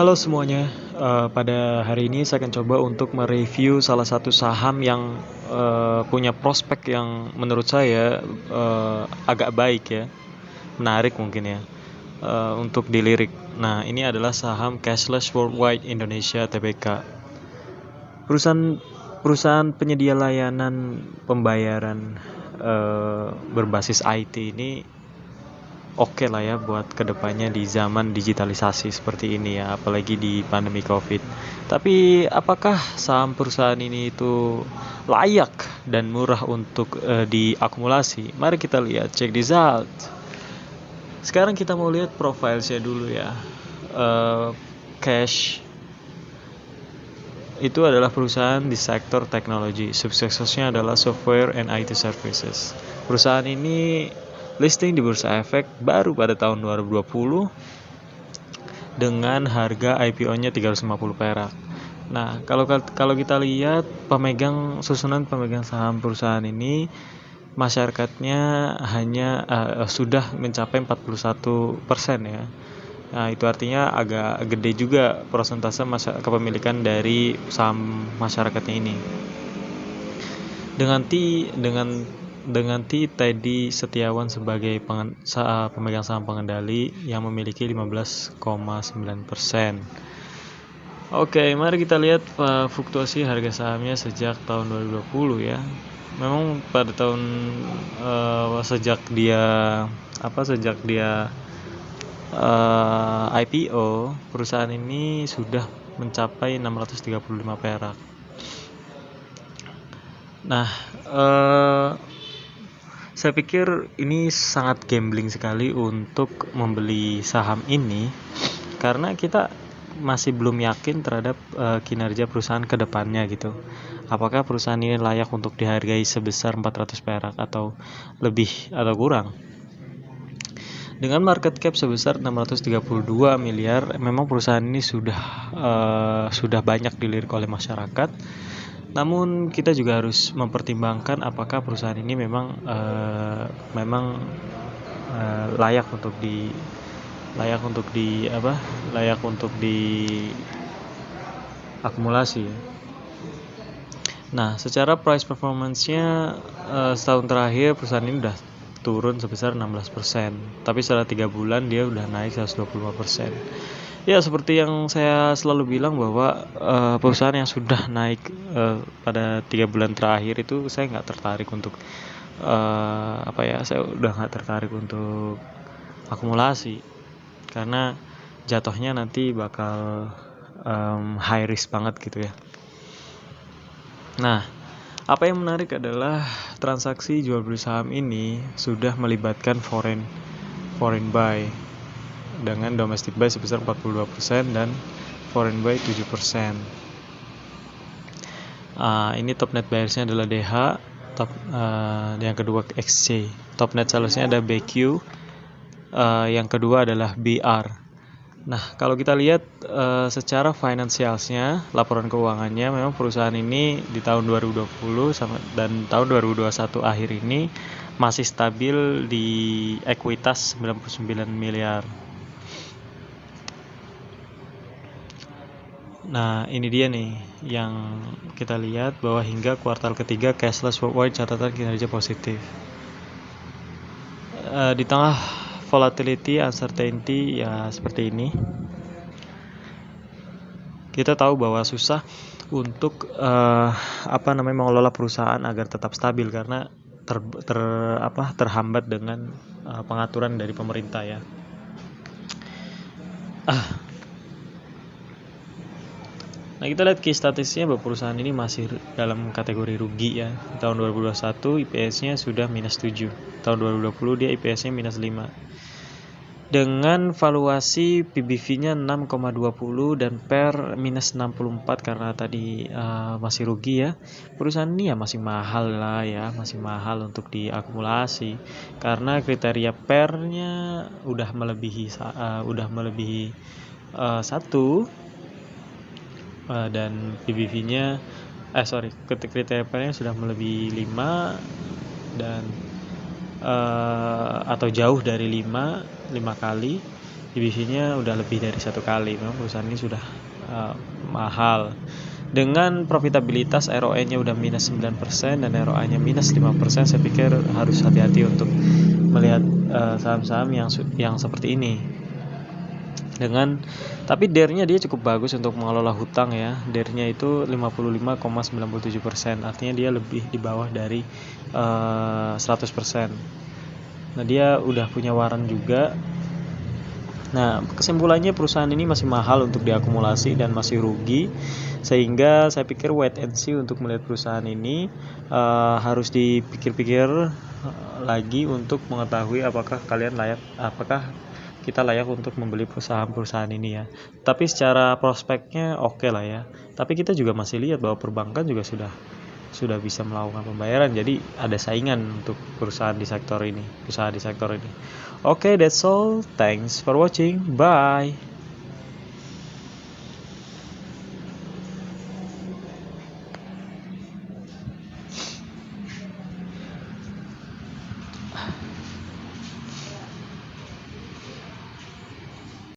Halo semuanya, pada hari ini saya akan coba untuk mereview salah satu saham yang punya prospek yang menurut saya agak baik ya, menarik mungkin ya, untuk dilirik. Nah, ini adalah saham Cashless Worldwide Indonesia Tbk. Perusahaan perusahaan penyedia layanan pembayaran berbasis IT ini oke lah ya buat kedepannya di zaman digitalisasi seperti ini ya, apalagi di pandemi COVID. Tapi apakah saham perusahaan ini itu layak dan murah untuk diakumulasi? Mari kita lihat, check this out. Sekarang kita mau lihat profilnya dulu ya. Cash itu adalah perusahaan di sektor teknologi. Suksesnya adalah software and IT services. Perusahaan ini listing di Bursa Efek baru pada tahun 2020 dengan harga IPO-nya 350 perak. Nah, kalau kita lihat susunan pemegang saham perusahaan ini, masyarakatnya hanya sudah mencapai 41% ya. Nah, itu artinya agak gede juga persentase kepemilikan dari saham masyarakatnya ini. Dengan Teddy Setiawan sebagai pemegang saham pengendali yang memiliki 15,9%. Oke, mari kita lihat fluktuasi harga sahamnya sejak tahun 2020 ya. Memang pada tahun sejak dia IPO, perusahaan ini sudah mencapai 635 perak. Nah, saya pikir ini sangat gambling sekali untuk membeli saham ini karena kita masih belum yakin terhadap kinerja perusahaan ke depannya gitu. Apakah perusahaan ini layak untuk dihargai sebesar 400 perak atau lebih atau kurang? Dengan market cap sebesar 632 miliar, memang perusahaan ini sudah banyak dilirik oleh masyarakat. Namun kita juga harus mempertimbangkan apakah perusahaan ini memang layak untuk diakumulasi. Nah, secara price performance-nya setahun terakhir perusahaan ini udah turun sebesar 16%, tapi setelah 3 bulan dia udah naik 125%. Ya, seperti yang saya selalu bilang bahwa perusahaan yang sudah naik pada 3 bulan terakhir itu saya nggak tertarik untuk saya udah nggak tertarik untuk akumulasi karena jatuhnya nanti bakal high risk banget gitu ya. Nah, apa yang menarik adalah transaksi jual beli saham ini sudah melibatkan foreign buy dengan domestic buy sebesar 42% dan foreign buy 7%. Ini top net buyersnya adalah DH, yang kedua XC. Top net sellersnya ada BQ, yang kedua adalah BR. Nah, kalau kita lihat secara finansialsnya, laporan keuangannya, memang perusahaan ini di tahun 2020 dan tahun 2021 akhir ini masih stabil di ekuitas 99 miliar. Nah, ini dia nih yang kita lihat bahwa hingga kuartal ketiga Cashless Worldwide catatan kinerja positif. Di tengah volatility, uncertainty ya seperti ini. Kita tahu bahwa susah untuk mengelola perusahaan agar tetap stabil karena terhambat dengan pengaturan dari pemerintah ya. Nah, kita lihat statistiknya bahwa perusahaan ini masih dalam kategori rugi ya. Di tahun 2021 IPS-nya sudah -7. Tahun 2020 dia IPS-nya -5. Dengan valuasi PBV-nya 6,20 dan PER -64 karena tadi masih rugi ya. Perusahaan ini ya masih mahal lah ya, masih mahal untuk diakumulasi karena kriteria PER-nya udah melebihi 1 dan PBV-nya kriteria PER-nya sudah melebihi 5 dan atau jauh dari 5 kali EBC-nya udah lebih dari 1 kali. Memang perusahaan ini sudah mahal. Dengan profitabilitas ROE-nya udah minus 9% dan ROA-nya minus 5%, saya pikir harus hati-hati untuk melihat saham-saham yang seperti ini. Tapi DER-nya dia cukup bagus untuk mengelola hutang ya. DER-nya itu 55,97%, artinya dia lebih di bawah dari 100%. Nah, dia udah punya waran juga. Nah, kesimpulannya perusahaan ini masih mahal untuk diakumulasi dan masih rugi, sehingga saya pikir wait and see untuk melihat perusahaan ini. Harus dipikir-pikir lagi untuk mengetahui apakah kita layak untuk membeli perusahaan ini ya. Tapi secara prospeknya oke lah ya. Tapi kita juga masih lihat bahwa perbankan juga sudah bisa melakukan pembayaran. Jadi ada saingan untuk perusahaan di sektor ini. Oke, that's all. Thanks for watching. Bye.